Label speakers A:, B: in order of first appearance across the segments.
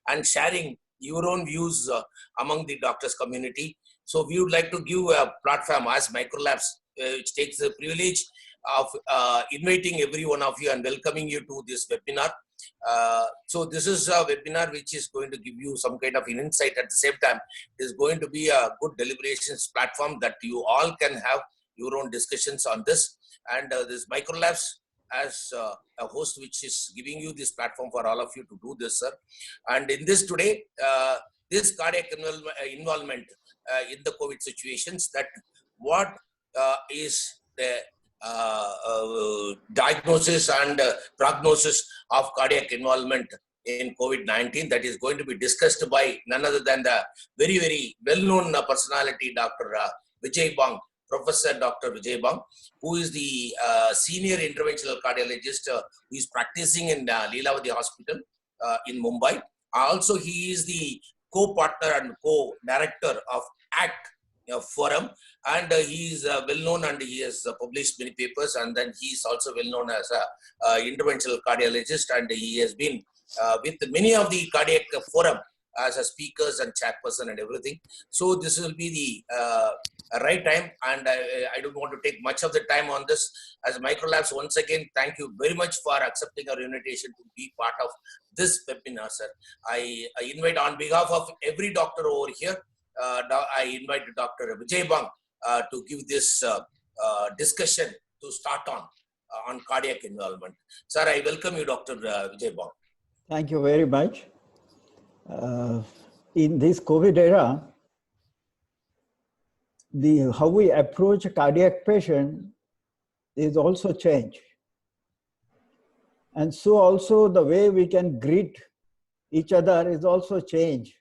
A: and sharing your own views among the doctors community. So we would like to give a platform as Microlabs, which takes the privilege of inviting every one of you and welcoming you to this webinar. So this is a webinar which is going to give you some kind of an insight. At the same time, it is going to be a good deliberations platform that you all can have your own discussions on this. And this Microlabs as a host which is giving you this platform for all of you to do this, sir. And in this today, this cardiac involvement in the COVID situations, that what is the diagnosis and prognosis of cardiac involvement in COVID-19, that is going to be discussed by none other than the very, very well-known personality, Dr. Vijay Bang, Professor Dr. Vijay Bang, who is the senior interventional cardiologist who is practicing in Leelavati Hospital in Mumbai. Also, he is the co-partner and co-director of ACT forum, and he is well known, and he has published many papers, and then he is also well known as a interventional cardiologist, and he has been with many of the cardiac forum as a speakers and chairperson and everything. So this will be the right time, and I don't want to take much of the time on this. As Microlabs, once again, thank you very much for accepting our invitation to be part of this webinar, sir. I invite on behalf of every doctor over here, I invite Dr. Vijay Bang to give this discussion to start on cardiac involvement. Sir, I welcome you, Dr. Vijay Bang.
B: Thank you very much. In this COVID era, how we approach a cardiac patient is also changed. And so also the way we can greet each other is also changed.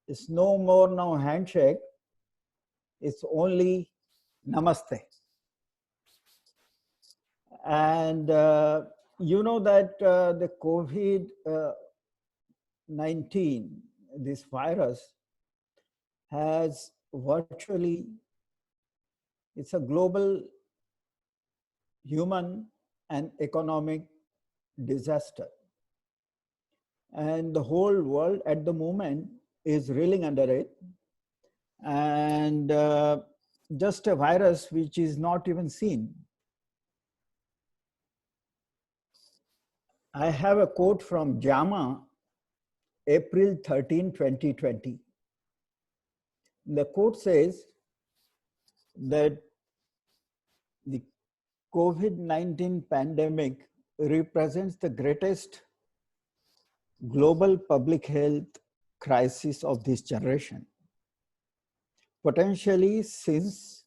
B: It's no more now handshake, it's only namaste. And you know that the COVID-19, this virus, has virtually, it's a global human and economic disaster. And the whole world at the moment is reeling under it. And just a virus which is not even seen. I have a quote from JAMA, April 13, 2020. The quote says that the COVID-19 pandemic represents the greatest global public health crisis of this generation. Potentially since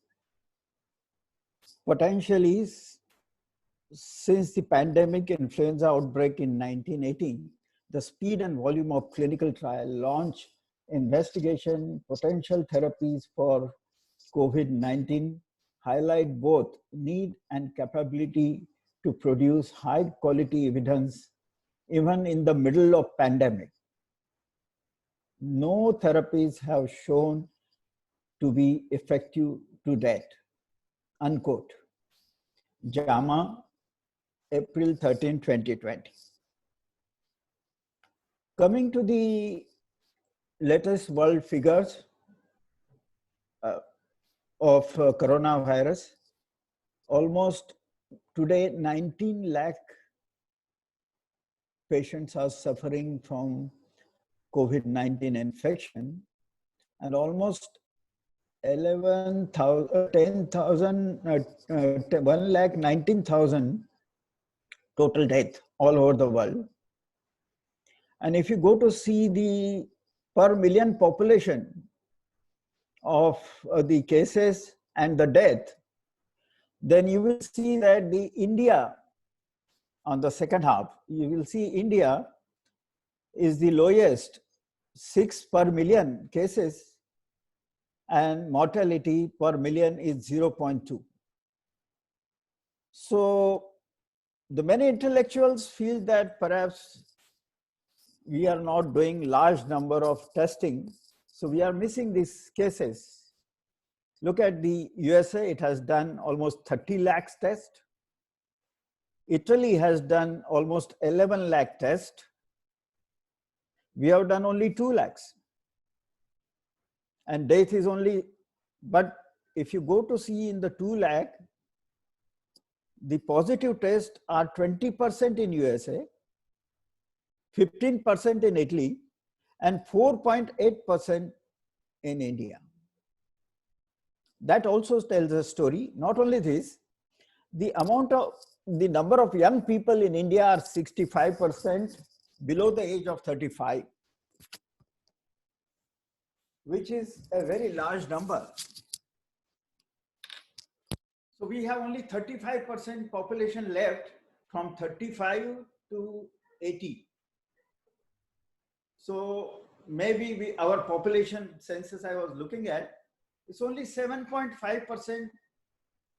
B: the pandemic influenza outbreak in 1918, the speed and volume of clinical trial, launch, investigation, potential therapies for COVID-19 highlight both need and capability to produce high quality evidence even in the middle of pandemic. No therapies have shown to be effective to date, unquote. JAMA, April 13, 2020. Coming to the latest world figures of coronavirus, almost today 19 lakh patients are suffering from COVID-19 infection, and almost 1,19,000 total death all over the world. And if you go to see the per million population of the cases and the death, then you will see that the India, on the second half, you will see India is the lowest, 6 per million cases, and mortality per million is 0.2. So the many intellectuals feel that perhaps we are not doing large number of testing, so we are missing these cases. Look at the USA, it has done almost 30 lakhs tests. Italy has done almost 11 lakh tests. We have done only 2 lakhs. And death is only, but if you go to see in the 2 lakh, the positive tests are 20% in USA, 15% in Italy, and 4.8% in India. That also tells a story. Not only this, the number of young people in India are 65% below the age of 35, which is a very large number. So we have only 35% population left from 35 to 80. So maybe our population census I was looking at, it's only 7.5%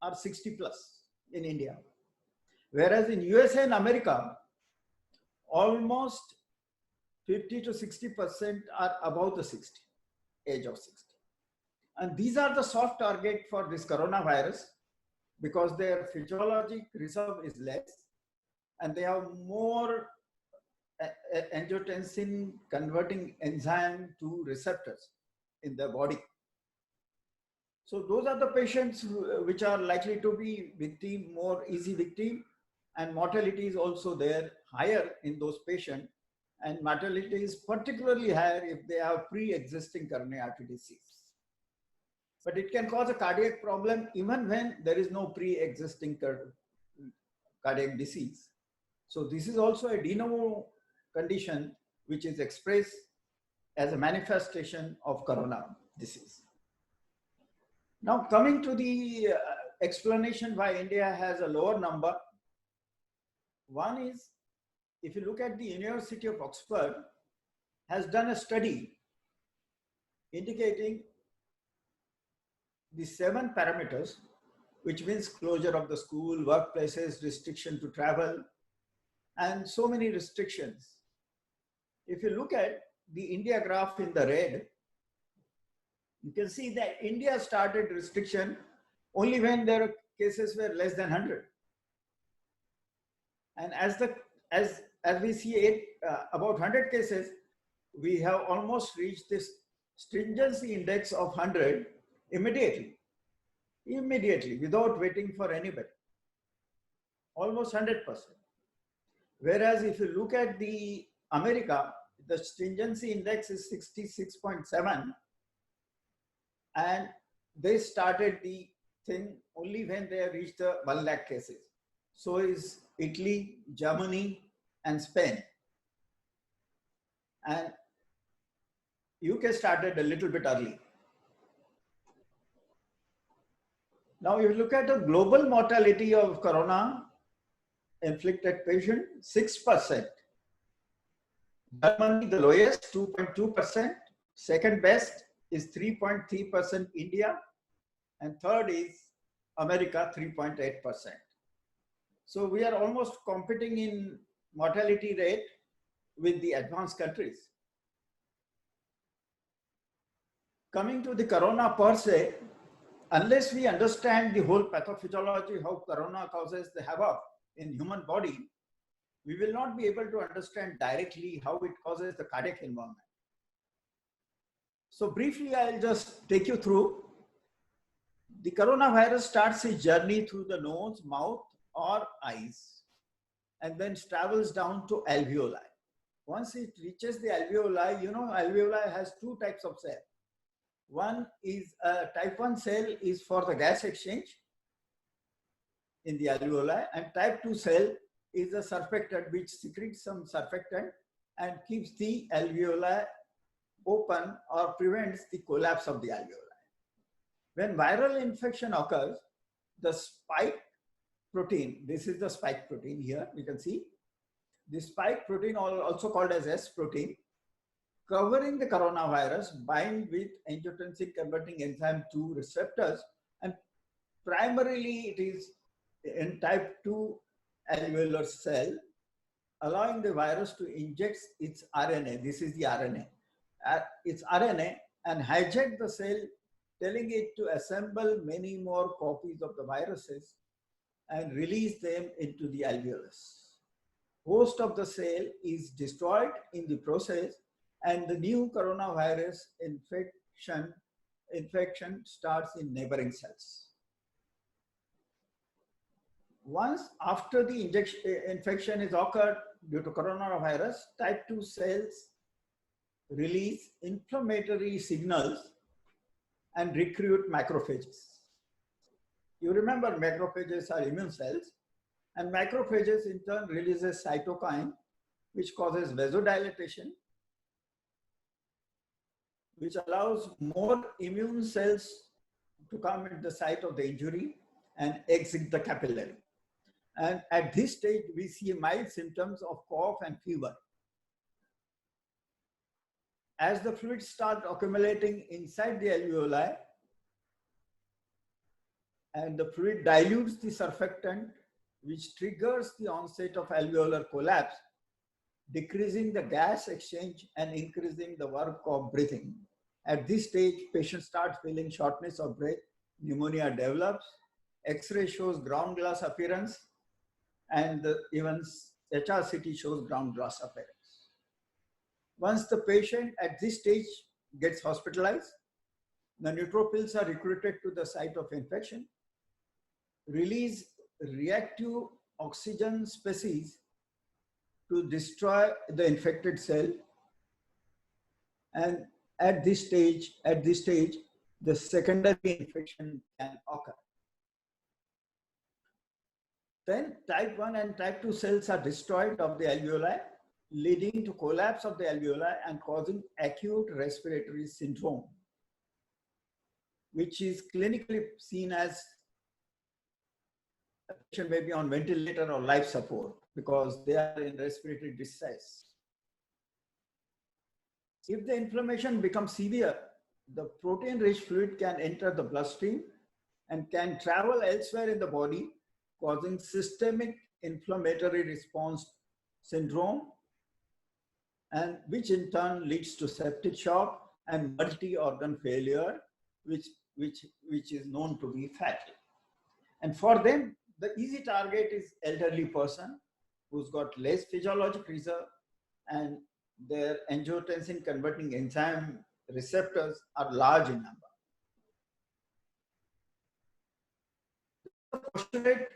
B: are 60 plus in India. Whereas in USA and America, almost 50 to 60% are above the 60, age of 60. And these are the soft target for this coronavirus because their physiologic reserve is less and they have more angiotensin converting enzyme to receptors in the body. So those are the patients which are likely to be victim, more easy victim, and mortality is also there higher in those patients, and mortality is particularly higher if they have pre-existing coronary artery disease. But it can cause a cardiac problem even when there is no pre-existing cardiac disease. So this is also a de novo condition which is expressed as a manifestation of corona disease. Now coming to the explanation why India has a lower number. One is, if you look at the University of Oxford has done a study indicating the 7 parameters, which means closure of the school, workplaces, restriction to travel, and so many restrictions. If you look at the India graph in the red, you can see that India started restriction only when their cases were less than 100. And as we see about 100 cases, we have almost reached this stringency index of 100 immediately, without waiting for anybody, almost 100%. Whereas if you look at the America, the stringency index is 66.7, and they started the thing only when they reached the 1 lakh cases. So is Italy, Germany, and Spain. And UK started a little bit early. Now, if you look at the global mortality of corona inflicted patient, 6%. Germany, the lowest, 2.2%. Second best is 3.3% India. And third is America, 3.8%. So we are almost competing in mortality rate with the advanced countries. Coming to the corona per se, unless we understand the whole pathophysiology, how corona causes the havoc in human body, we will not be able to understand directly how it causes the cardiac involvement. So briefly, I'll just take you through. The coronavirus starts its journey through the nose, mouth, or eyes, and then travels down to alveoli. Once it reaches the alveoli, you know, alveoli has 2 types of cells. One is type 1 cell is for the gas exchange in the alveoli, and type 2 cell is a surfactant which secretes some surfactant and keeps the alveoli open or prevents the collapse of the alveoli. When viral infection occurs, the spike protein, this is the spike protein here, you can see. The spike protein, also called as S protein, covering the coronavirus, bind with angiotensin converting enzyme 2 receptors, and primarily it is in type 2 alveolar cell, allowing the virus to inject its RNA. This is the RNA. Its RNA and hijack the cell, telling it to assemble many more copies of the viruses and release them into the alveolus. Host of the cell is destroyed in the process, and the new coronavirus infection starts in neighboring cells. Once after the infection is occurred due to coronavirus, type 2 cells release inflammatory signals and recruit macrophages. You remember macrophages are immune cells, and macrophages in turn releases cytokine, which causes vasodilatation, which allows more immune cells to come at the site of the injury and exit the capillary. And at this stage, we see mild symptoms of cough and fever. As the fluids start accumulating inside the alveoli, and the fluid dilutes the surfactant, which triggers the onset of alveolar collapse, decreasing the gas exchange and increasing the work of breathing. At this stage, patient starts feeling shortness of breath, pneumonia develops, X-ray shows ground glass appearance, and even HRCT shows ground glass appearance. Once the patient at this stage gets hospitalized, the neutrophils are recruited to the site of infection, release reactive oxygen species to destroy the infected cell, and at this stage, the secondary infection can occur. Then type 1 and type 2 cells are destroyed of the alveoli, leading to collapse of the alveoli and causing acute respiratory syndrome, which is clinically seen as a patient may be on ventilator or life support because they are in respiratory distress. If the inflammation becomes severe, the protein-rich fluid can enter the bloodstream and can travel elsewhere in the body, causing systemic inflammatory response syndrome, and which in turn leads to septic shock and multi-organ failure, which is known to be fatal. And for them, the easy target is elderly person who's got less physiologic reserve, and their angiotensin converting enzyme receptors are large in number. The postulate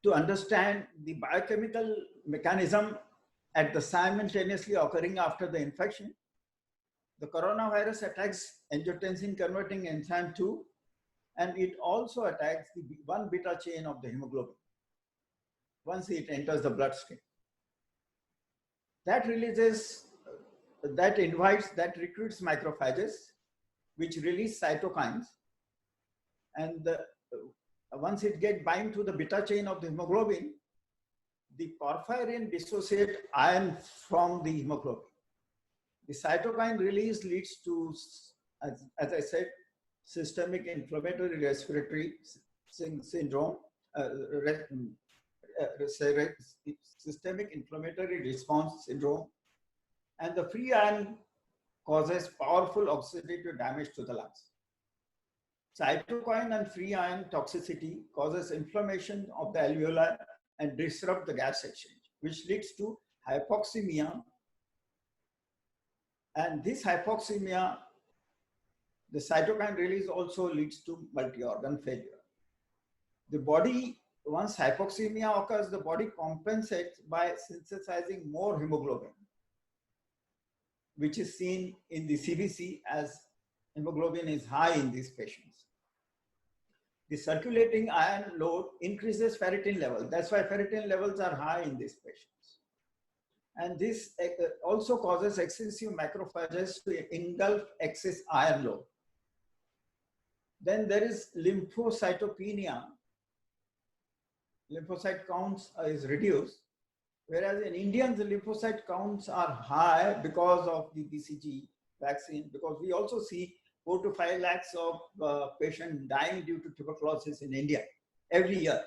B: to understand the biochemical mechanism at the simultaneously occurring after the infection, the coronavirus attacks angiotensin converting enzyme 2, and it also attacks the 1 beta chain of the hemoglobin once it enters the bloodstream. That recruits macrophages, which release cytokines, and once it gets bind to the beta chain of the hemoglobin, the porphyrin dissociate iron from the hemoglobin. The cytokine release leads to, as I said, systemic inflammatory respiratory syndrome, systemic inflammatory response syndrome, and the free iron causes powerful oxidative damage to the lungs. Cytokine and free iron toxicity causes inflammation of the alveoli and disrupt the gas exchange, which leads to hypoxemia. And this hypoxemia, the cytokine release also leads to multi-organ failure. The body, once hypoxemia occurs, the body compensates by synthesizing more hemoglobin, which is seen in the CBC as hemoglobin is high in these patients. The circulating iron load increases ferritin level. That's why ferritin levels are high in these patients. And this also causes excessive macrophages to engulf excess iron load. Then there is lymphocytopenia. Lymphocyte counts is reduced, whereas in Indians, the lymphocyte counts are high because of the BCG vaccine, because we also see 4 to 5 lakhs of patients dying due to tuberculosis in India every year.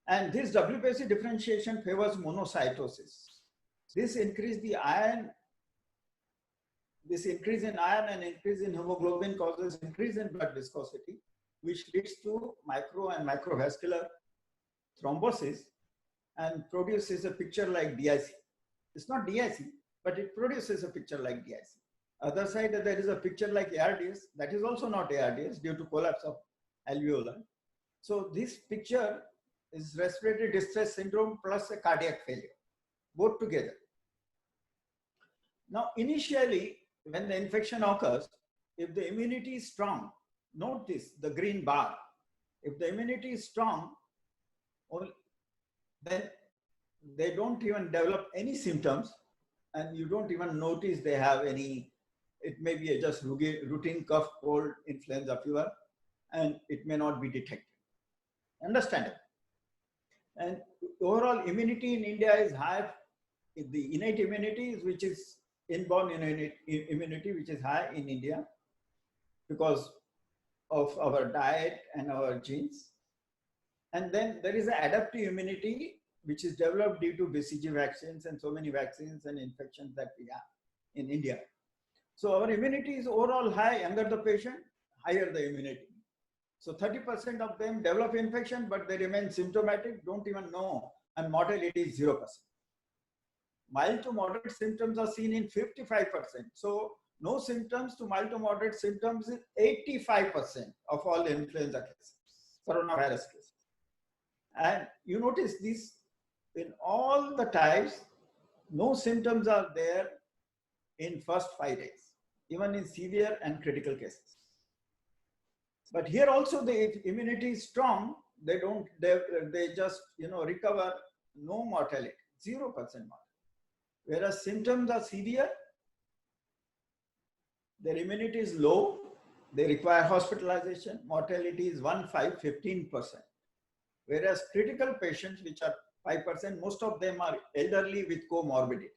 B: And this WBC differentiation favors monocytosis. This increase in iron and increase in hemoglobin causes increase in blood viscosity, which leads to micro and microvascular thrombosis and produces a picture like DIC. It's not DIC, but it produces a picture like DIC. Other side, there is a picture like ARDS, that is also not ARDS due to collapse of alveolar. So this picture is respiratory distress syndrome plus a cardiac failure, both together. Now, initially, when the infection occurs, if the immunity is strong, note this, the green bar, if the immunity is strong, then they don't even develop any symptoms and you don't even notice they have any, it may be just routine cough, cold, influenza, fever, and it may not be detected. Understandable. And overall immunity in India is high. The innate immunity, which is inborn immunity, which is high in India because of our diet and our genes. And then there is an adaptive immunity, which is developed due to BCG vaccines and so many vaccines and infections that we have in India. So our immunity is overall high. Younger the patient, higher the immunity. So 30% of them develop infection, but they remain symptomatic, don't even know, and mortality is 0%. Mild to moderate symptoms are seen in 55%. So no symptoms to mild to moderate symptoms is 85% of all influenza cases, coronavirus cases. And you notice this in all the types, no symptoms are there in first 5 days, even in severe and critical cases. But here also the immunity is strong. They just recover, no mortality, 0% mortality. Whereas symptoms are severe, their immunity is low, they require hospitalization, mortality is 15%. Whereas critical patients, which are 5%, most of them are elderly with comorbidity.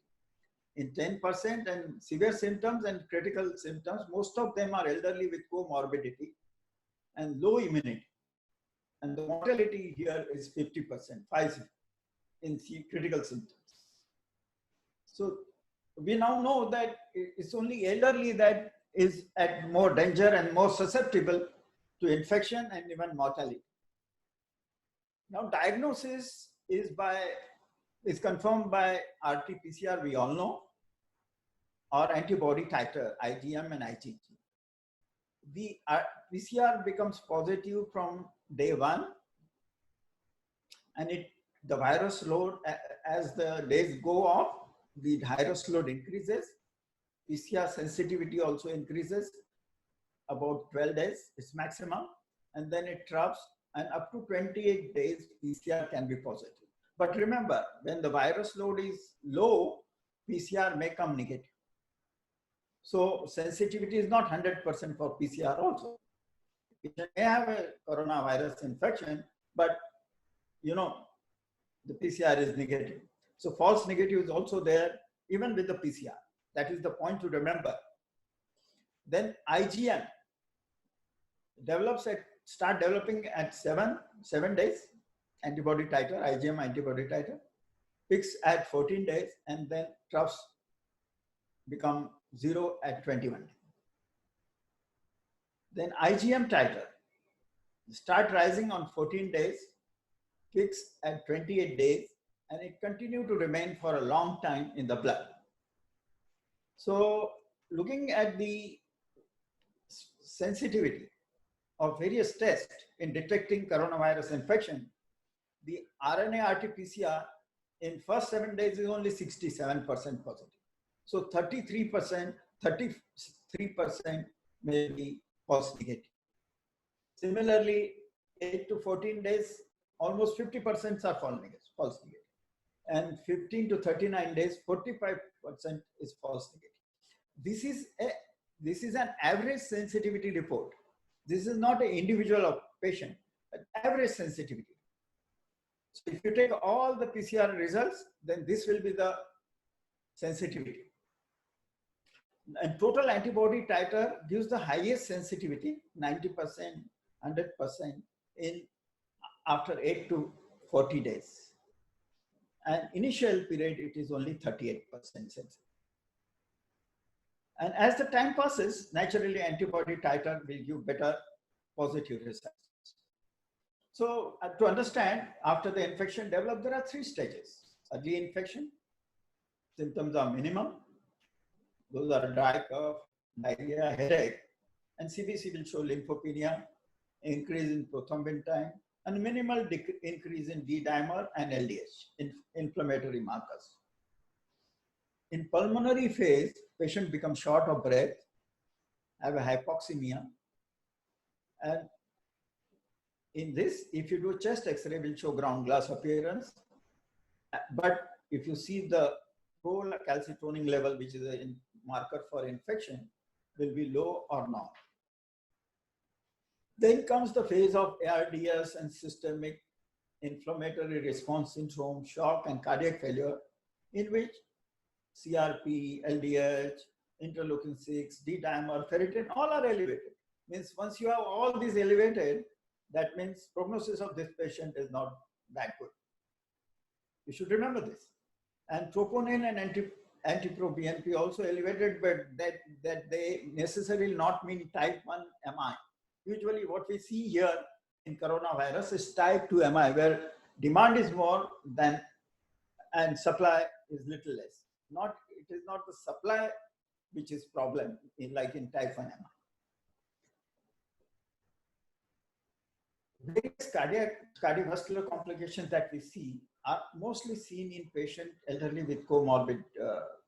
B: In 10% and severe symptoms and critical symptoms, most of them are elderly with comorbidity and low immunity. And the mortality here is 50%, 50 in critical symptoms. So we now know that it's only elderly that is at more danger and more susceptible to infection and even mortality. Now diagnosis is confirmed by RT-PCR, we all know, or antibody titer, IgM and IgG. The PCR becomes positive from day 1, and the virus load, as the days go off, the virus load increases. PCR sensitivity also increases about 12 days, it's maximum, and then it drops, and up to 28 days, PCR can be positive. But remember, when the virus load is low, PCR may come negative. So sensitivity is not 100% for PCR also. It may have a coronavirus infection, but the PCR is negative. So false negative is also there, even with the PCR. That is the point to remember. Then IgM start developing at 7 days, antibody titer, IgM antibody titer, peaks at 14 days, and then troughs become 0 at 21. Then IgM titer start rising on 14 days, peaks at 28 days, and it continue to remain for a long time in the blood. So looking at the sensitivity of various tests in detecting coronavirus infection, the RNA RT-PCR in first 7 days is only 67% positive. So 33% may be false negative. Similarly, 8 to 14 days, almost 50% are false negative. And 15 to 39 days, 45% is false negative. This is an average sensitivity report. This is not an individual patient, an average sensitivity. So if you take all the PCR results, then this will be the sensitivity. And total antibody titer gives the highest sensitivity, 90%, 100% after 8 to 40 days. And initial period, it is only 38% sensitive. And as the time passes, naturally antibody titer will give better positive results. So to understand, after the infection develops, there are 3 stages. Early infection, symptoms are minimum. Those are dry cough, diarrhea, headache. And CBC will show lymphopenia, increase in prothrombin time, and minimal increase in D-dimer and LDH, inflammatory markers. In pulmonary phase, patient becomes short of breath, have a hypoxemia, and in this, if you do chest X-ray, will show ground glass appearance. But if you see the procalcitonin level, which is a marker for infection, will be low or not. Then comes the phase of ARDS and systemic inflammatory response syndrome, shock and cardiac failure, in which CRP, LDH, interleukin-6, D-dimer, ferritin, all are elevated. Means once you have all these elevated, that means prognosis of this patient is not that good. You should remember this. And troponin and anti-proBNP also elevated, but that they necessarily not mean type 1 MI. Usually what we see here in coronavirus is type 2 MI, where demand is more than and supply is little less. It is not the supply which is problem like in type 1 MI. Various cardiovascular complications that we see are mostly seen in patient elderly with comorbid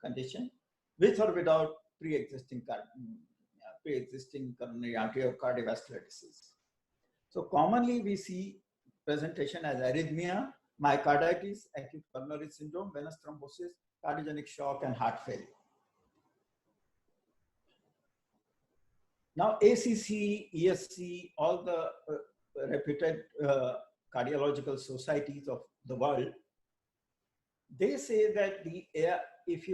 B: condition, with or without pre-existing coronary artery or cardiovascular disease. So commonly we see presentation as arrhythmia, myocarditis, acute coronary syndrome, venous thrombosis, cardiogenic shock, and heart failure. Now ACC, ESC, all the reputed cardiological societies of the world, they say that if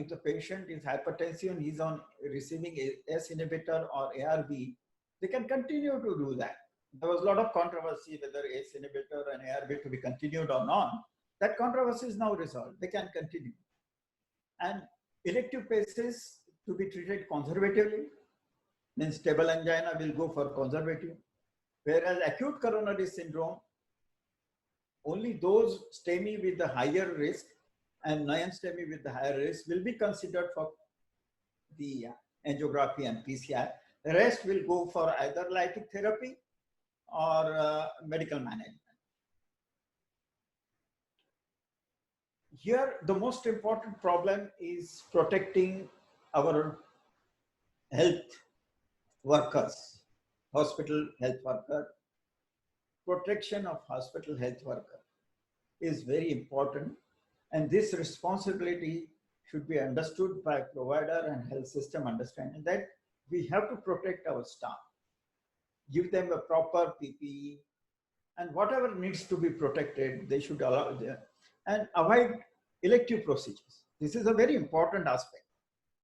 B: the patient is hypertension, he's on receiving a S inhibitor or ARB, they can continue to do that. There was a lot of controversy whether ACE inhibitor and ARB to be continued or not. That controversy is now resolved. They can continue. And elective cases to be treated conservatively, means stable angina will go for conservative. Whereas acute coronary syndrome, only those STEMI with the higher risk and non-STEMI with the higher risk will be considered for the angiography and PCI. The rest will go for either lytic therapy or medical management. Here, the most important problem is protecting our health workers, hospital health worker. Protection of hospital health worker is very important, and this responsibility should be understood by provider and health system understanding that we have to protect our staff, give them a proper PPE, and whatever needs to be protected, they should allow them, and avoid elective procedures. This is a very important aspect.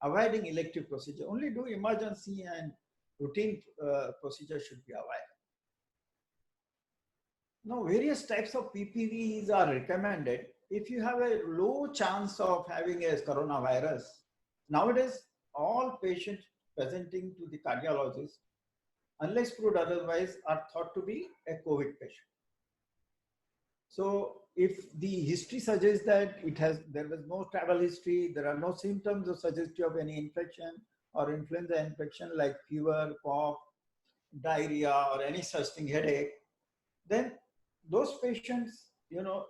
B: Avoiding elective procedure, only do emergency and routine procedures should be avoided. Now, various types of PPEs are recommended if you have a low chance of having a coronavirus. Nowadays, all patients presenting to the cardiologist, unless proved otherwise, are thought to be a COVID patient. So, if the history suggests that there was no travel history, there are no symptoms or suggestive of any infection or influenza infection like fever, cough, diarrhea, or any such thing, headache, then those patients,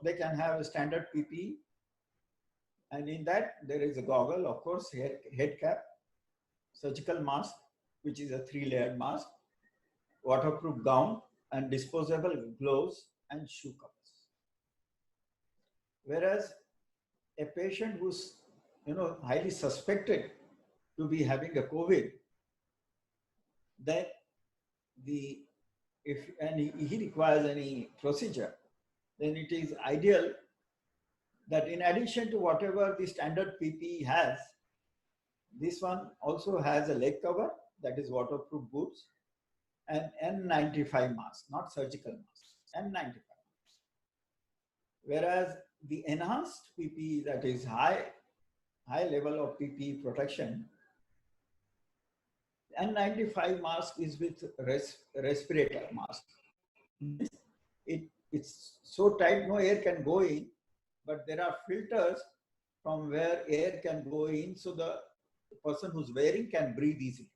B: they can have a standard PPE. And in that, there is a goggle, of course, head cap, surgical mask, which is a 3-layered mask, waterproof gown, and disposable gloves and shoe covers. Whereas a patient who's, highly suspected to be having a COVID, then if he requires any procedure, then it is ideal that in addition to whatever the standard PPE has, this one also has a leg cover, that is waterproof boots, and N95 mask, not surgical mask, N95 mask. Whereas the enhanced PPE, that is high level of PPE protection, N95 mask is with respirator mask. It's so tight, no air can go in, but there are filters from where air can go in, so the the person who's wearing can breathe easily.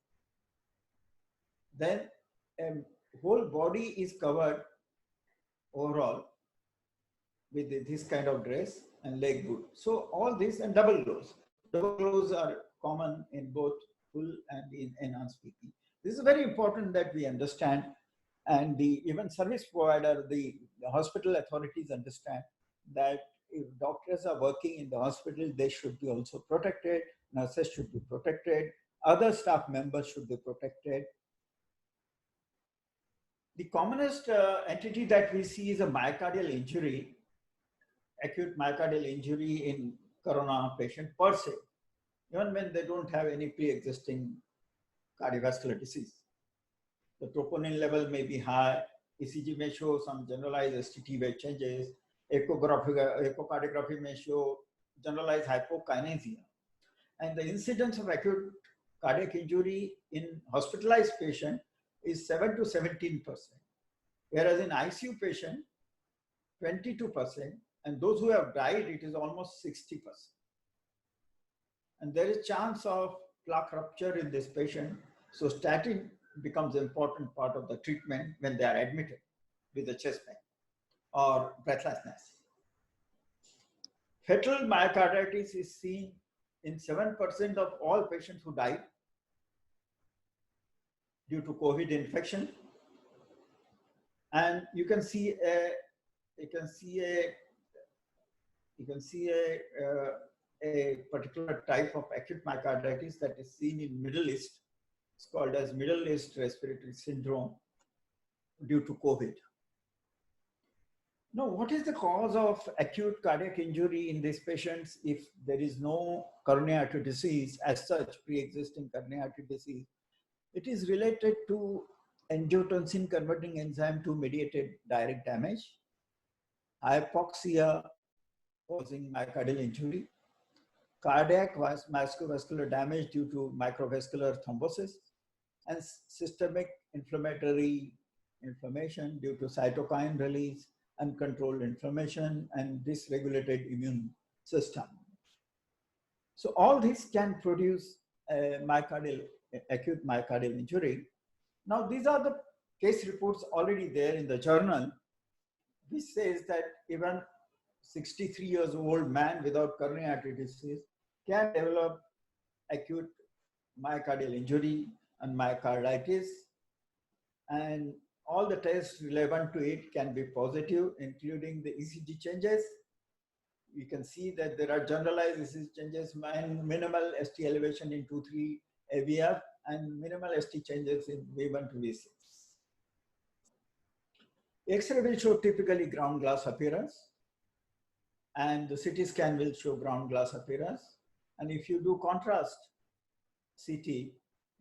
B: Then whole body is covered overall with this kind of dress and leg boot. So all this and double gloves. Double gloves are common in both full and in enhanced PP. This is very important that we understand, and the even service provider, the hospital authorities understand that if doctors are working in the hospital, they should be also protected, nurses should be protected, other staff members should be protected. The commonest entity that we see is a myocardial injury, acute myocardial injury in corona patient per se, even when they don't have any pre-existing cardiovascular disease. The troponin level may be high, ECG may show some generalized STT weight changes, echocardiography may show generalized hypokinesia. And the incidence of acute cardiac injury in hospitalized patient is 7 to 17%, whereas in ICU patient, 22%, and those who have died, it is almost 60%. And there is chance of plaque rupture in this patient, so statin becomes an important part of the treatment when they are admitted with a chest pain or breathlessness. Fatal myocarditis is seen in 7% of all patients who died due to COVID infection. And you can see a particular type of acute myocarditis that is seen in Middle East. It's called as Middle East respiratory syndrome due to COVID. Now, what is the cause of acute cardiac injury in these patients if there is no coronary artery disease as such, pre-existing coronary artery disease? It is related to angiotensin converting enzyme 2 mediated direct damage, hypoxia causing myocardial injury, cardiac vascular damage due to microvascular thrombosis, and systemic inflammation due to cytokine release, uncontrolled inflammation, and dysregulated immune system. So all this can produce a acute myocardial injury. Now, these are the case reports already there in the journal, which says that even 63 years old man without coronary artery disease can develop acute myocardial injury and myocarditis, and all the tests relevant to it can be positive, including the ECG changes. You can see that there are generalized ECG changes and minimal ST elevation in 2-3 AVF and minimal ST changes in V1 to V6. X-ray will show typically ground glass appearance, and the CT scan will show ground glass appearance. And if you do contrast CT,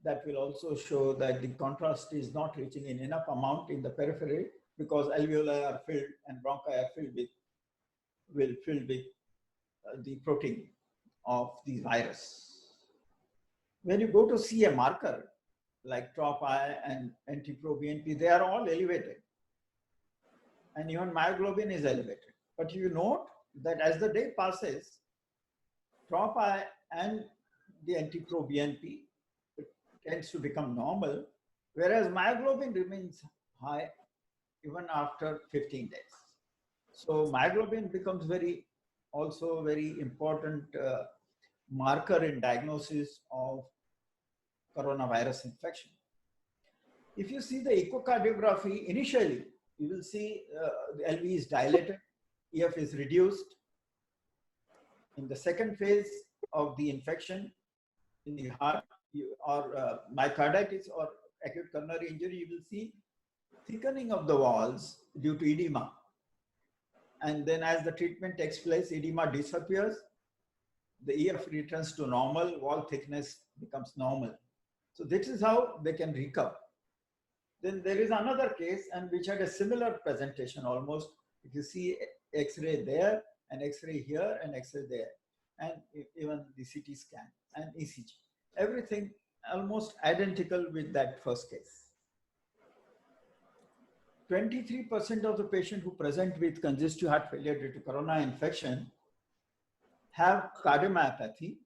B: that will also show that the contrast is not reaching in enough amount in the periphery because alveoli are filled and bronchi are filled with the protein of the virus. When you go to see a marker like TROP-I and NT-proBNP, they are all elevated, and even myoglobin is elevated. But you note that as the day passes, TROP-I and the NT-proBNP tends to become normal, whereas myoglobin remains high even after 15 days. So myoglobin becomes also very important marker in diagnosis of coronavirus infection. If you see the echocardiography, initially you will see the LV is dilated, EF is reduced. In the second phase of the infection in the heart or myocarditis or acute coronary injury, you will see thickening of the walls due to edema. And then as the treatment takes place, edema disappears, the EF returns to normal, wall thickness becomes normal. So this is how they can recover. Then there is another case and which had a similar presentation almost. If you see X-ray there and X-ray here and X-ray there, and even the CT scan and ECG, everything almost identical with that first case. 23% of the patients who present with congestive heart failure due to corona infection have cardiomyopathy,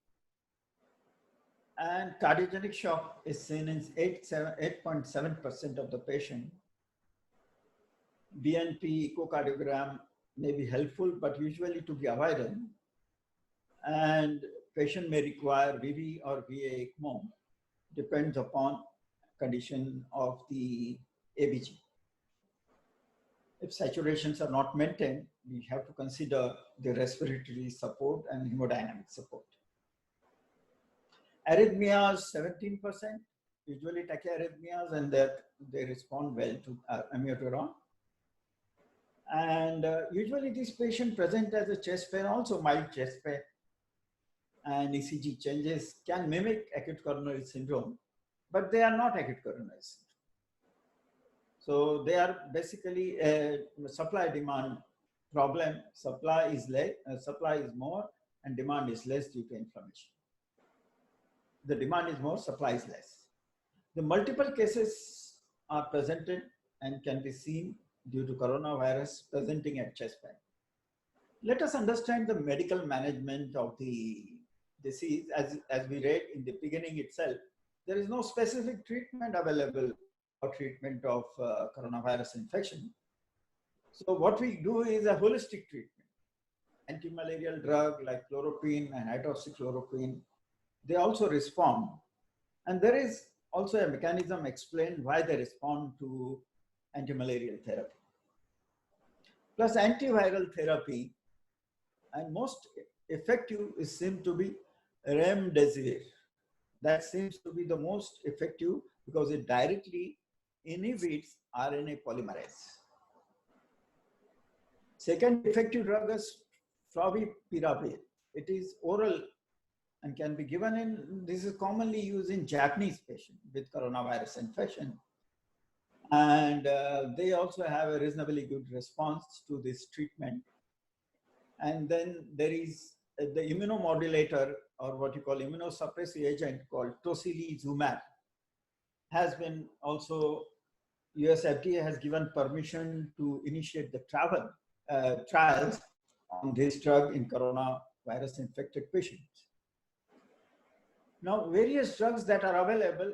B: And cardiogenic shock is seen in 8.7% of the patient. BNP echocardiogram may be helpful, but usually to be avoided. And patient may require VV or VA ECMO, depends upon condition of the ABG. If saturations are not maintained, we have to consider the respiratory support and hemodynamic support. Arrhythmias, 17%, usually tachyarrhythmias, and that they respond well to amiodarone. And usually these patients present as a chest pain, also mild chest pain, and ECG changes can mimic acute coronary syndrome, but they are not acute coronary syndrome. So they are basically a supply-demand problem. Supply is more, and demand is less due to inflammation. The demand is more, supply is less. The multiple cases are presented and can be seen due to coronavirus presenting at chest pain. Let us understand the medical management of the disease. As we read in the beginning itself, there is no specific treatment available for treatment of coronavirus infection. So what we do is a holistic treatment. Antimalarial drug like chloroquine and hydroxychloroquine, they also respond. And there is also a mechanism explained why they respond to antimalarial therapy. Plus antiviral therapy, and most effective seems to be remdesivir. That seems to be the most effective because it directly inhibits RNA polymerase. Second effective drug is favipiravir. It is oral and can be given in, this is commonly used in Japanese patients with coronavirus infection. And they also have a reasonably good response to this treatment. And then there is the immunomodulator, or what you call immunosuppressive agent called tocilizumab, has been also, US FDA has given permission to initiate the trials on this drug in coronavirus infected patients. Now, various drugs that are available,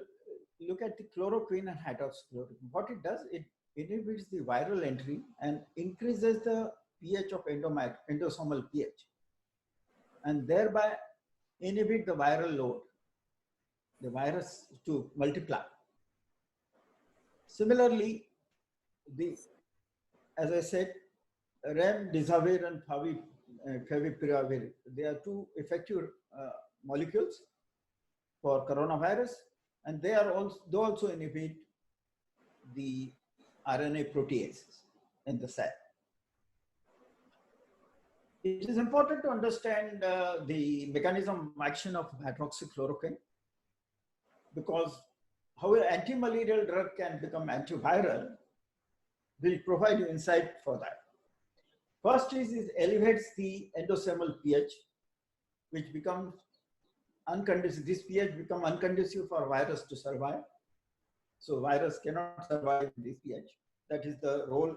B: look at the chloroquine and hydroxychloroquine. What it does, it inhibits the viral entry and increases the pH of endosomal pH, and thereby inhibit the viral load, the virus to multiply. Similarly, as I said, remdesivir and favipiravir, they are two effective molecules for coronavirus, and they also inhibit the RNA proteases in the cell. It is important to understand the mechanism of action of hydroxychloroquine, because how an antimalarial drug can become antiviral will provide you insight for that. First is it elevates the endosomal pH, which becomes unconducive. This pH becomes unconducive for virus to survive. So virus cannot survive in this pH. That is the role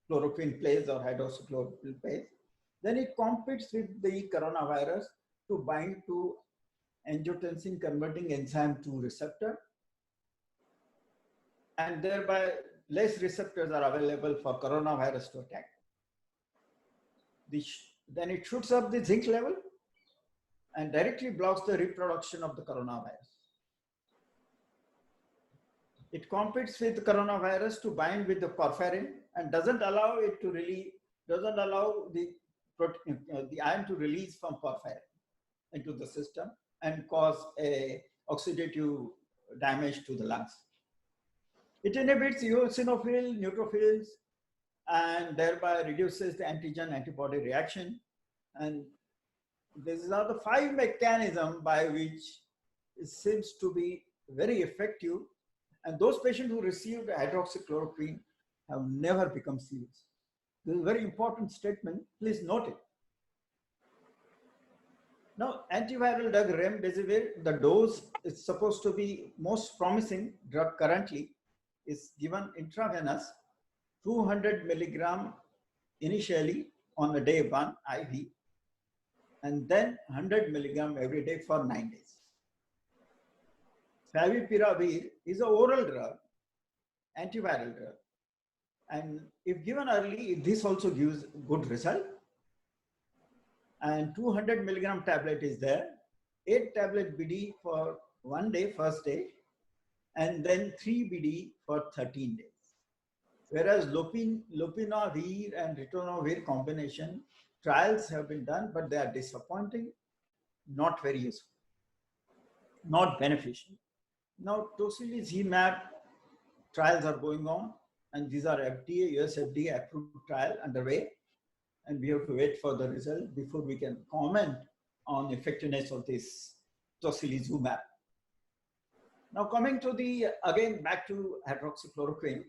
B: chloroquine plays or hydroxychloroquine plays. Then it competes with the coronavirus to bind to angiotensin converting enzyme 2 receptor, and thereby less receptors are available for coronavirus to attack. Then it shoots up the zinc level and directly blocks the reproduction of the coronavirus. It competes with the coronavirus to bind with the porphyrin and doesn't allow it to release, doesn't allow the iron to release from porphyrin into the system and cause a oxidative damage to the lungs. It inhibits eosinophil, neutrophils, and thereby reduces the antigen-antibody reaction. And these are the 5 mechanisms by which it seems to be very effective. And those patients who received hydroxychloroquine have never become serious. This is a very important statement. Please note it. Now, antiviral drug remdesivir, the dose is supposed to be most promising drug currently, is given intravenous, 200 milligram initially on the day 1 IV, and then 100 milligram every day for 9 days. Favipiravir is an oral drug, antiviral drug. And if given early, this also gives good result. And 200 milligram tablet is there, 8 tablet BD for 1 day, first day, and then 3 BD for 13 days. Whereas lopinavir and ritonavir combination trials have been done, but they are disappointing, not very useful, not beneficial. Now, tocilizumab trials are going on, and these are FDA, US FDA approved trial underway, and we have to wait for the result before we can comment on effectiveness of this tocilizumab. Now, coming to again back to hydroxychloroquine,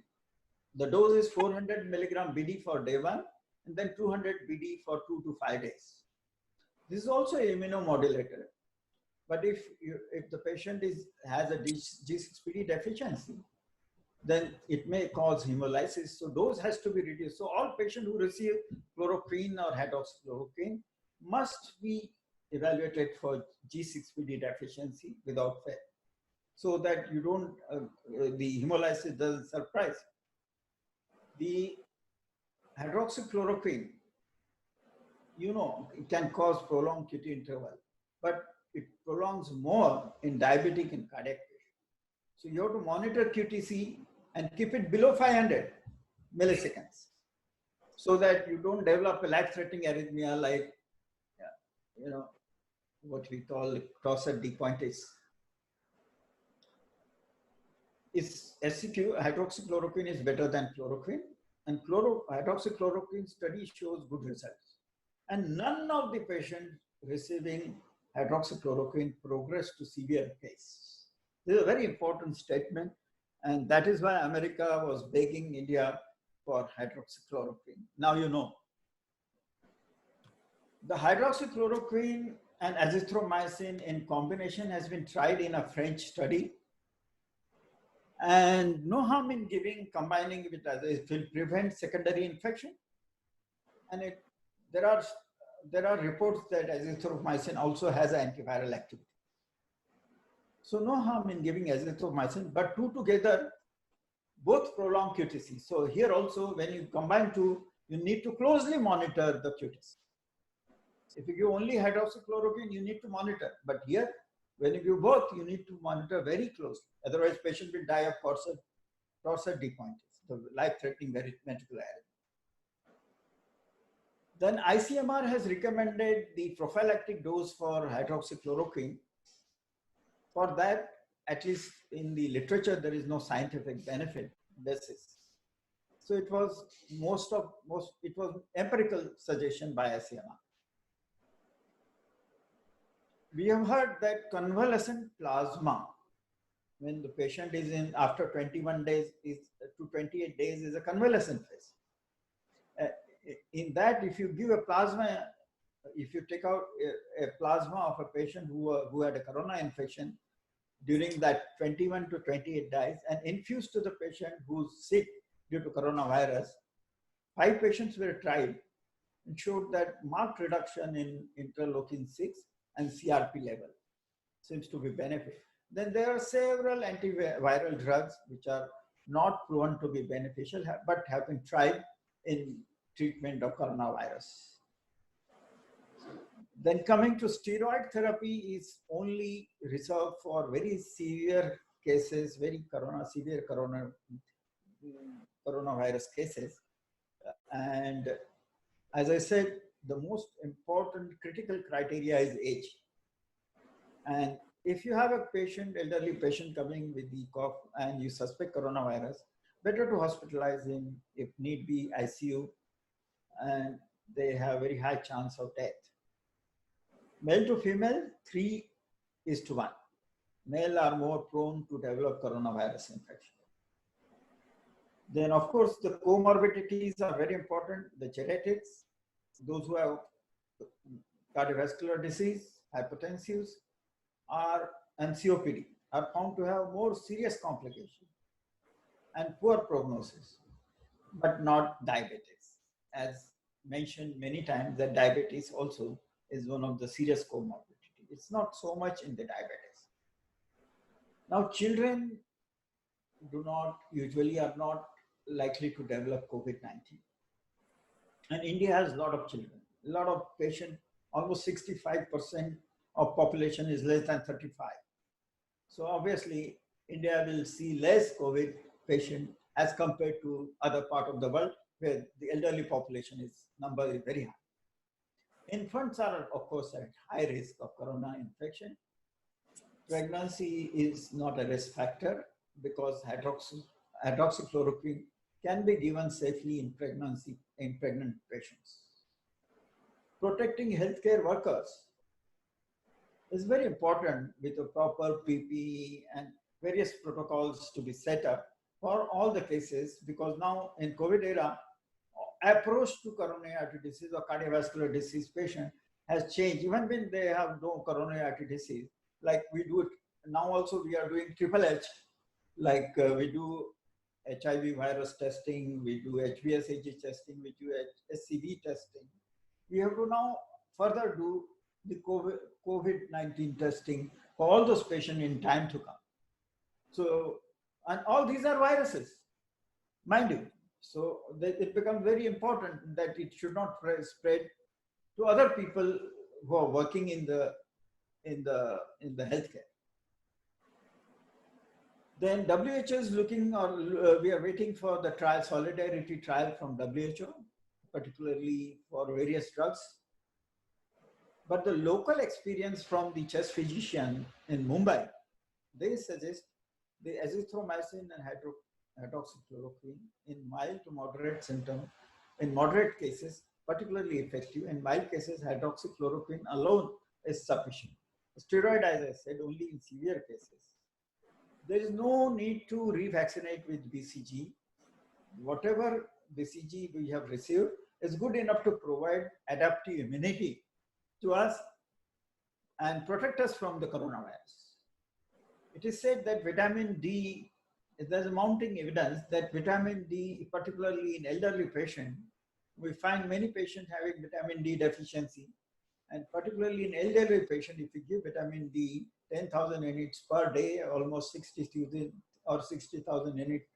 B: the dose is 400 milligram BD for day 1, and then 200 BD for 2 to 5 days. This is also an immunomodulator. But if the patient has a G6PD deficiency, then it may cause hemolysis. So dose has to be reduced. So all patients who receive chloroquine or hydroxychloroquine must be evaluated for G6PD deficiency without fail, so that you don't, the hemolysis doesn't surprise. The hydroxychloroquine, it can cause prolonged QT interval, but it prolongs more in diabetic and cardiac patients. So you have to monitor QTC and keep it below 500 milliseconds, so that you don't develop a life-threatening arrhythmia like, what we call Crosset depointis. SCQ, hydroxychloroquine is better than chloroquine, and hydroxychloroquine study shows good results. And none of the patients receiving hydroxychloroquine progressed to severe case. This is a very important statement, and that is why America was begging India for hydroxychloroquine. Now you know. The hydroxychloroquine and azithromycin in combination has been tried in a French study, and no harm in combining with others. It will prevent secondary infection, and there are reports that azithromycin also has antiviral activity. So no harm in giving azithromycin, but two together both prolong QTC. So here also, when you combine two, you need to closely monitor the QTC. If you give only hydroxychloroquine, you need to monitor. But here, when you give both, you need to monitor very closely. Otherwise, patient will die of Crosset depointis, the life-threatening ventricular arrhythmia. Then ICMR has recommended the prophylactic dose for hydroxychloroquine. For that, at least in the literature, there is no scientific benefit basis. So it was it was empirical suggestion by ICMR. We have heard that convalescent plasma, when the patient is in after 21 days to 28 days, is a convalescent phase. In that, if you give a plasma, if you take out a plasma of a patient who had a corona infection during that 21 to 28 days and infuse to the patient who's sick due to coronavirus, 5 patients were tried and showed that marked reduction in interleukin-6 and CRP level seems to be beneficial. Then there are several antiviral drugs which are not proven to be beneficial, but have been tried in treatment of coronavirus. Then coming to steroid therapy is only reserved for very severe cases, severe coronavirus cases. And as I said, the most important critical criteria is age. And if you have a patient, elderly patient coming with the cough and you suspect coronavirus, better to hospitalize him, if need be ICU, and they have very high chance of death. Male to female, 3:1. Male are more prone to develop coronavirus infection. Then of course, the comorbidities are very important. The genetics, those who have cardiovascular disease, hypertensives, and COPD are found to have more serious complications and poor prognosis, but not diabetes. As mentioned many times, that diabetes also is one of the serious comorbidity. It's not so much in the diabetes. Now, children usually are not likely to develop COVID-19. And India has a lot of children, a lot of patients, almost 65% of population is less than 35. So obviously, India will see less COVID patient as compared to other part of the world where the elderly population number is very high. Infants are, of course, at high risk of corona infection. Pregnancy is not a risk factor because hydroxychloroquine can be given safely in pregnancy in pregnant patients. Protecting healthcare workers is very important with a proper PPE and various protocols to be set up for all the cases, because now in COVID era, approach to coronary artery disease or cardiovascular disease patient has changed. Even when they have no coronary artery disease, like we do it now also, we are doing triple H, like we do HIV virus testing, we do HBsAg testing, we do HCV testing. We have to now further do the COVID-19 testing for all those patients in time to come. So, and all these are viruses, mind you. So it becomes very important that it should not spread to other people who are working in the healthcare. Then WHO is looking, or we are waiting for the trial, solidarity trial from WHO, particularly for various drugs. But the local experience from the chest physician in Mumbai, they suggest the azithromycin and hydroxychloroquine in mild to moderate symptoms, in moderate cases, particularly effective. In mild cases, hydroxychloroquine alone is sufficient. Steroid, as I said, only in severe cases. There is no need to revaccinate with BCG. Whatever BCG we have received is good enough to provide adaptive immunity to us and protect us from the coronavirus. It is said that vitamin D, there's a mounting evidence that vitamin D, particularly in elderly patients, we find many patients having vitamin D deficiency, and particularly in elderly patients, if you give vitamin D 10,000 units per day, almost 60,000 or 60,000 units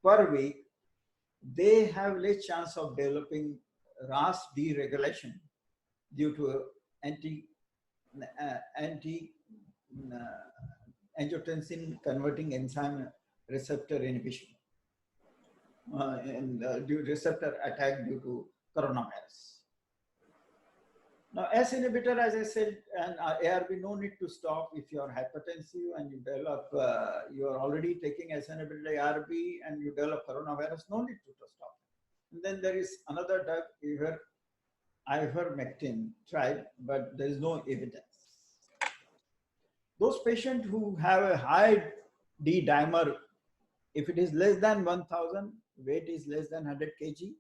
B: per week, they have less chance of developing RAS deregulation due to angiotensin converting enzyme receptor inhibition and receptor attack due to coronavirus. Now, ACE inhibitor, as I said, and ARB, no need to stop if you are hypertensive and you develop, you are already taking ACE inhibitor ARB and you develop coronavirus, no need to stop. And then there is another drug, ivermectin tried, but there is no evidence. Those patients who have a high D dimer, if it is less than 1,000, weight is less than 100 kg,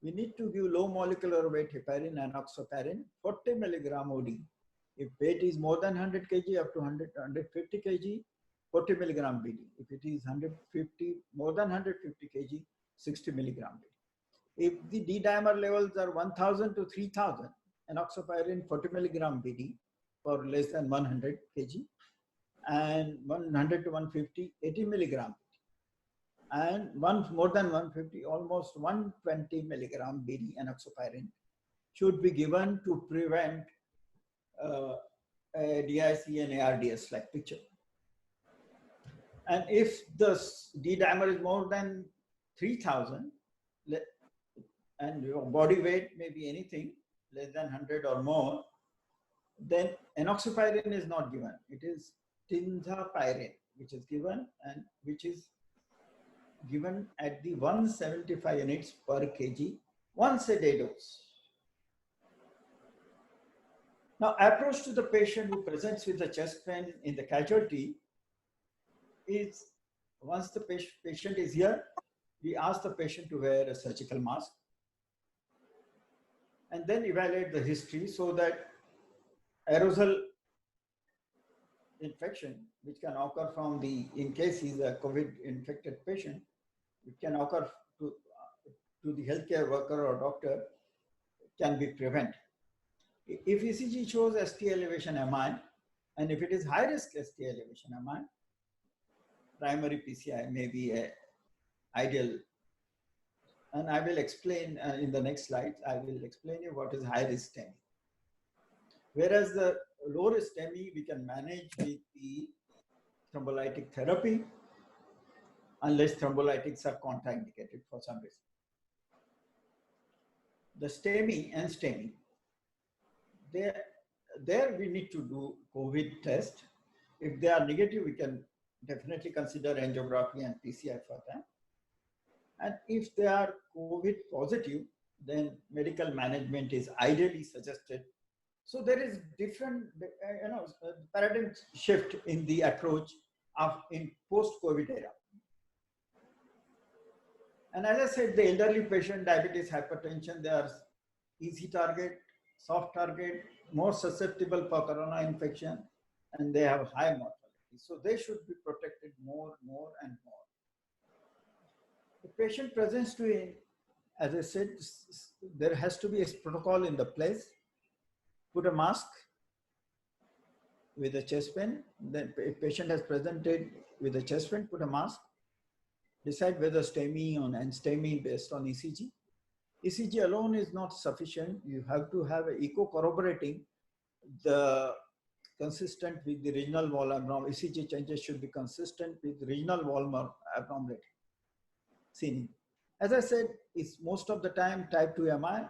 B: we need to give low molecular weight heparin and enoxaparin, 40 milligram OD. If weight is more than 100 kg, up to 150 kg, 40 milligram BD. If it is 150, more than 150 kg, 60 milligram BD. If the D dimer levels are 1,000 to 3,000, enoxaparin 40 milligram BD for less than 100 kg, and 100 to 150, 80 milligram, and more than 150, almost 120 milligram BD enoxaparin should be given to prevent a DIC and ARDS like picture. And if the D dimer is more than 3,000 and your body weight may be anything less than 100 or more, then enoxaparin is not given. It is tinzaparin, which is given, and which is given at the 175 units per kg once a day dose. Now, approach to the patient who presents with a chest pain in the casualty is, once the patient is here, we ask the patient to wear a surgical mask and then evaluate the history so that aerosol infection, which can occur from in case he's a COVID infected patient, it can occur to the healthcare worker or doctor, can be prevented. If ECG shows ST elevation MI, and if it is high risk ST elevation MI, primary PCI may be a ideal. And I will explain in the next slide, I will explain you what is high risk STEMI. Whereas the low risk STEMI we can manage with the thrombolytic therapy unless thrombolytics are contraindicated for some reason. The STEMI and STEMI, there we need to do COVID test. If they are negative, we can definitely consider angiography and PCI for them. And if they are COVID positive, then medical management is ideally suggested. So there is different, paradigm shift in the approach in post-COVID era. And as I said, the elderly patient, diabetes, hypertension, they are easy target, soft target, more susceptible for corona infection, and they have high mortality. So they should be protected more and more. The patient presents to, as I said, there has to be a protocol in the place. Put a mask with a chest pain. Then if patient has presented with a chest pain, put a mask. Decide whether STEMI and STEMI based on ECG. ECG alone is not sufficient. You have to have an echo corroborating the consistent with the regional wall abnormality. ECG changes should be consistent with regional wall abnormality seen. As I said, it's most of the time type 2 MI.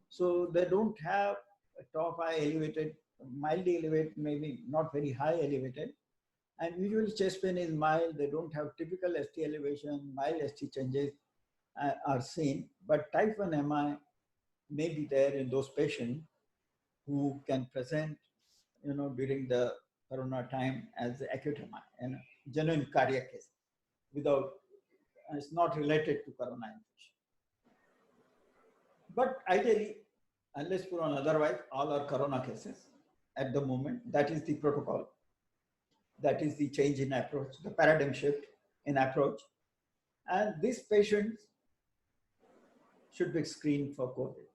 B: So they don't have a top eye elevated, mildly elevated, maybe not very high elevated. And usually chest pain is mild. They don't have typical ST elevation, mild ST changes are seen. But type 1 MI may be there in those patients who can present, during the corona time as acute MI and genuine cardiac case without, it's not related to corona infection. But ideally, unless proven otherwise, all are corona cases at the moment. That is the protocol. That is the change in approach, the paradigm shift in approach. And these patients should be screened for COVID.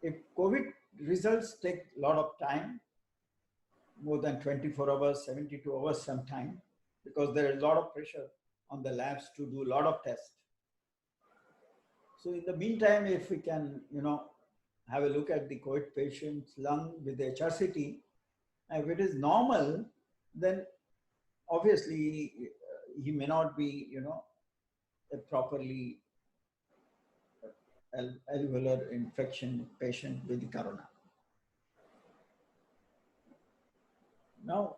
B: If COVID results take a lot of time, more than 24 hours, 72 hours sometime, because there is a lot of pressure on the labs to do a lot of tests. So in the meantime, if we can, have a look at the COVID patient's lung with the HRCT, if it is normal, then obviously he may not be, a properly alveolar infection patient with the corona. Now,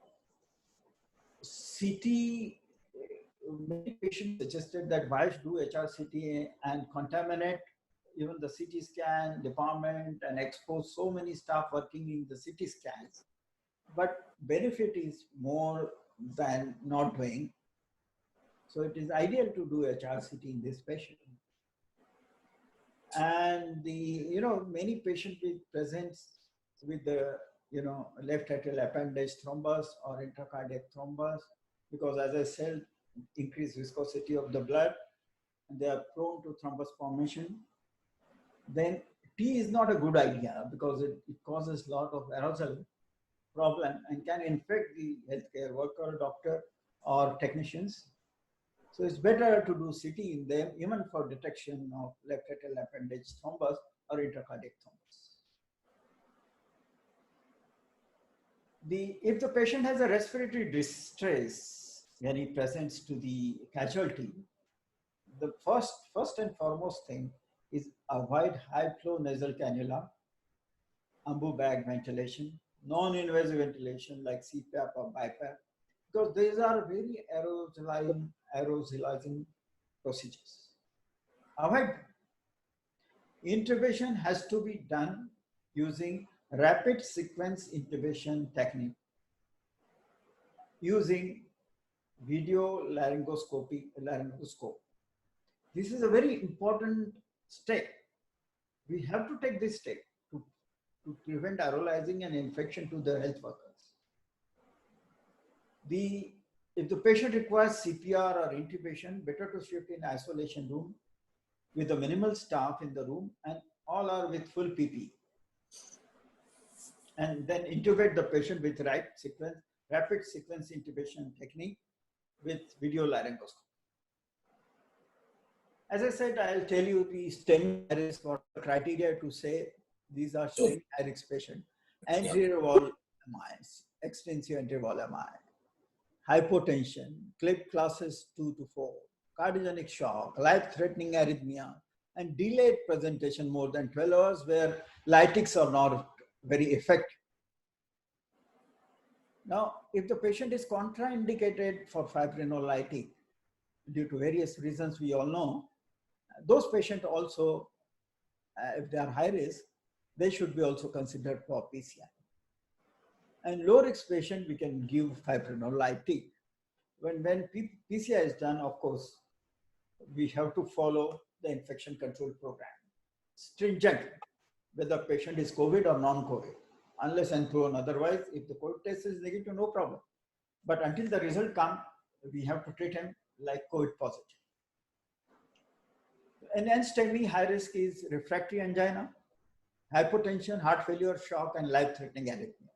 B: CT, many patients suggested that why should do HRCT and contaminate even the CT scan department and expose so many staff working in the CT scans. But benefit is more than not doing. So it is ideal to do HRCT in this patient. And many patients presents with the, left atrial appendage thrombus or intracardiac thrombus, because as I said, increased viscosity of the blood, and they are prone to thrombus formation. Then T is not a good idea because it causes a lot of aerosol problem and can infect the healthcare worker, doctor, or technicians. So it's better to do CT in them, even for detection of left atrial appendage thrombus or intracardiac thrombus. If the patient has a respiratory distress when he presents to the casualty, the first and foremost thing is avoid high flow nasal cannula, ambu bag ventilation, non-invasive ventilation like CPAP or BiPAP, because these are very aerosolizing procedures. Avoid. Intubation has to be done using rapid sequence intubation technique, using video laryngoscope. This is a very important step. We have to take this step to prevent aerolizing and infection to the health workers. If the patient requires CPR or intubation, better to shift in isolation room with a minimal staff in the room, and all are with full PPE. And then intubate the patient with rapid sequence intubation technique with video laryngoscopy. As I said, I'll tell you the STEMI high-risk or the criteria to say these are STEMI high-risk patients. Anterior wall MI, extensive anterior wall MI, hypotension, CLIP classes 2 to 4, cardiogenic shock, life-threatening arrhythmia, and delayed presentation more than 12 hours where lytics are not very effective. Now, if the patient is contraindicated for fibrinolytic due to various reasons we all know, those patients also, if they are high risk, they should be also considered for PCI. And low risk patient, we can give fibrinolytic. When PCI is done, of course, we have to follow the infection control program stringently, whether patient is COVID or non-COVID, unless and through. Otherwise, if the COVID test is negative, no problem. But until the result comes, we have to treat him like COVID positive. And then STEMI high risk is refractory angina, hypotension, heart failure, shock, and life-threatening arrhythmia.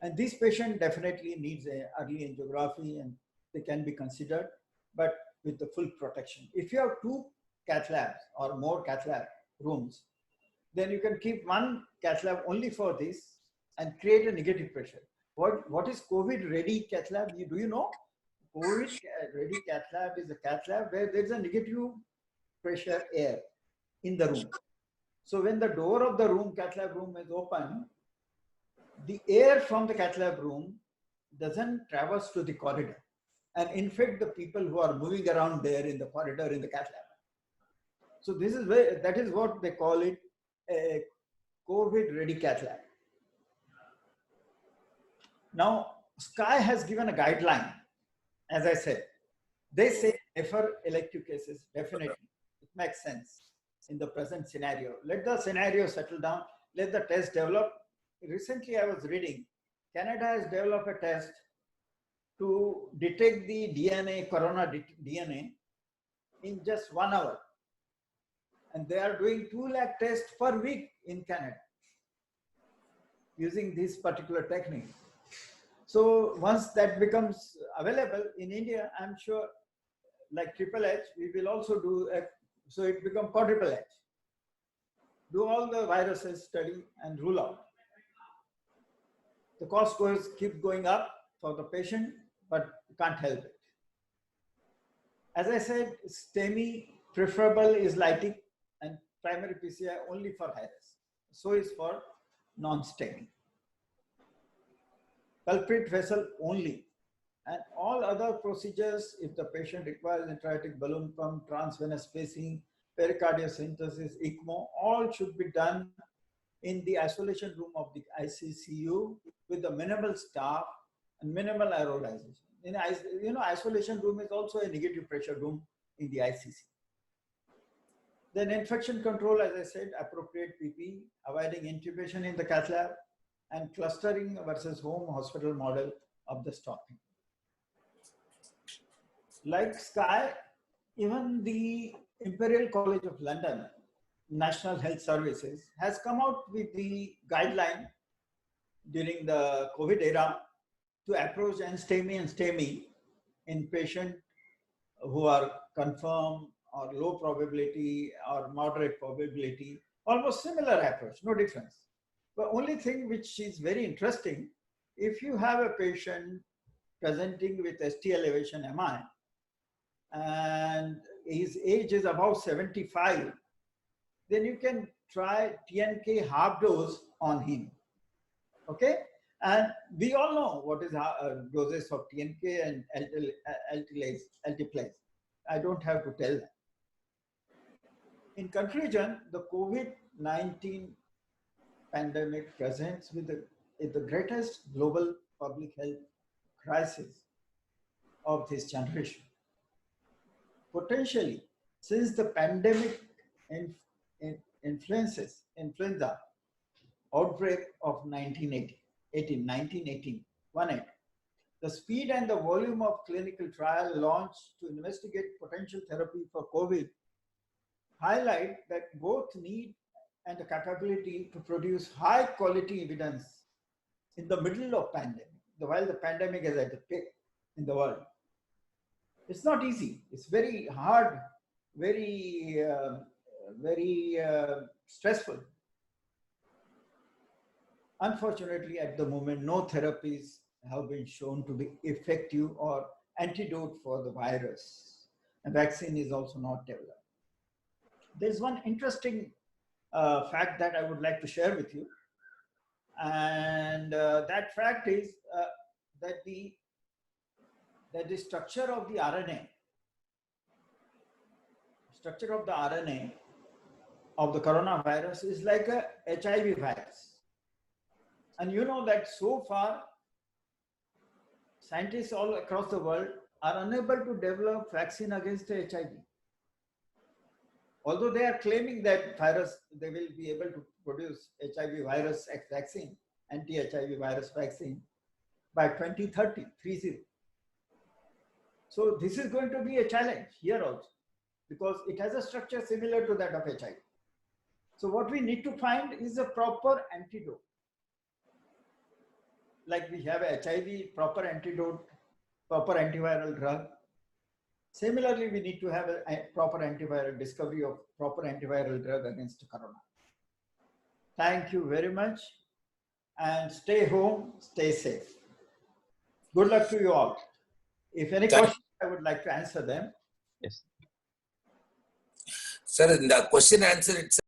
B: And this patient definitely needs an early angiography and they can be considered, but with the full protection. If you have 2 cath labs or more cath lab rooms, then you can keep 1 cath lab only for this and create a negative pressure. What is COVID-ready cath lab? Do you know? COVID-ready cath lab is a cath lab where there is a negative pressure air in the room. So when the door of the room, cath lab room is open, the air from the cath lab room doesn't traverse to the corridor and infect the people who are moving around there in the corridor in the cath lab. So this is that is what they call it a COVID-ready cath lab. Now, SKY has given a guideline, as I said. They say defer elective cases, definitely. It makes sense in the present scenario. Let the scenario settle down, let the test develop. Recently, I was reading, Canada has developed a test to detect the DNA, corona DNA, in just 1 hour. And they are doing 2 lakh tests per week in Canada using this particular technique. So once that becomes available in India, I'm sure like Triple H, we will also do so it becomes quadruple H. Do all the viruses study and rule out. The cost keeps going up for the patient, but can't help it. As I said, STEMI preferable is lytic and primary PCI only for high risk. So is for non-STEMI. Culprit vessel only. And all other procedures, if the patient requires intra-aortic balloon pump, transvenous spacing, pericardiocentesis, ECMO, all should be done in the isolation room of the ICCU with the minimal staff and minimal aerodization. Isolation room is also a negative pressure room in the ICC. Then infection control, as I said, appropriate PP, avoiding intubation in the cath lab, and clustering versus home hospital model of the stocking. Like SKY, even the Imperial College of London, National Health Services, has come out with the guideline during the COVID era to approach NSTEMI and STEMI in patients who are confirmed or low probability or moderate probability, almost similar approach, no difference. The only thing which is very interesting, if you have a patient presenting with ST elevation MI and his age is above 75, then you can try TNK half dose on him, okay? And we all know what is doses of TNK and altiplase. I don't have to tell that. In conclusion, the COVID-19 pandemic presents with the greatest global public health crisis of this generation. Potentially, since the pandemic influenza outbreak of 1918, the speed and the volume of clinical trial launched to investigate potential therapy for COVID highlight that both need and the capability to produce high quality evidence in the middle of pandemic, while the pandemic is at the peak in the world. It's not easy. It's very hard, very, very stressful. Unfortunately, at the moment, no therapies have been shown to be effective or antidote for the virus. A vaccine is also not developed. There's one interesting fact that I would like to share with you. And that fact is that the structure of the RNA of the coronavirus is like a HIV virus. And you know that so far, scientists all across the world are unable to develop vaccine against HIV. Although they are claiming that they will be able to produce HIV virus vaccine, anti-HIV virus vaccine by 2030, 30. So this is going to be a challenge here also, because it has a structure similar to that of HIV. So what we need to find is a proper antidote. Like we have a HIV proper antidote, proper antiviral drug. Similarly, we need to have a proper antiviral discovery of proper antiviral drug against corona. Thank you very much, and stay home, stay safe. Good luck to you all. If any questions, I would like to answer them.
C: Yes.
A: Sir, in the question answer itself,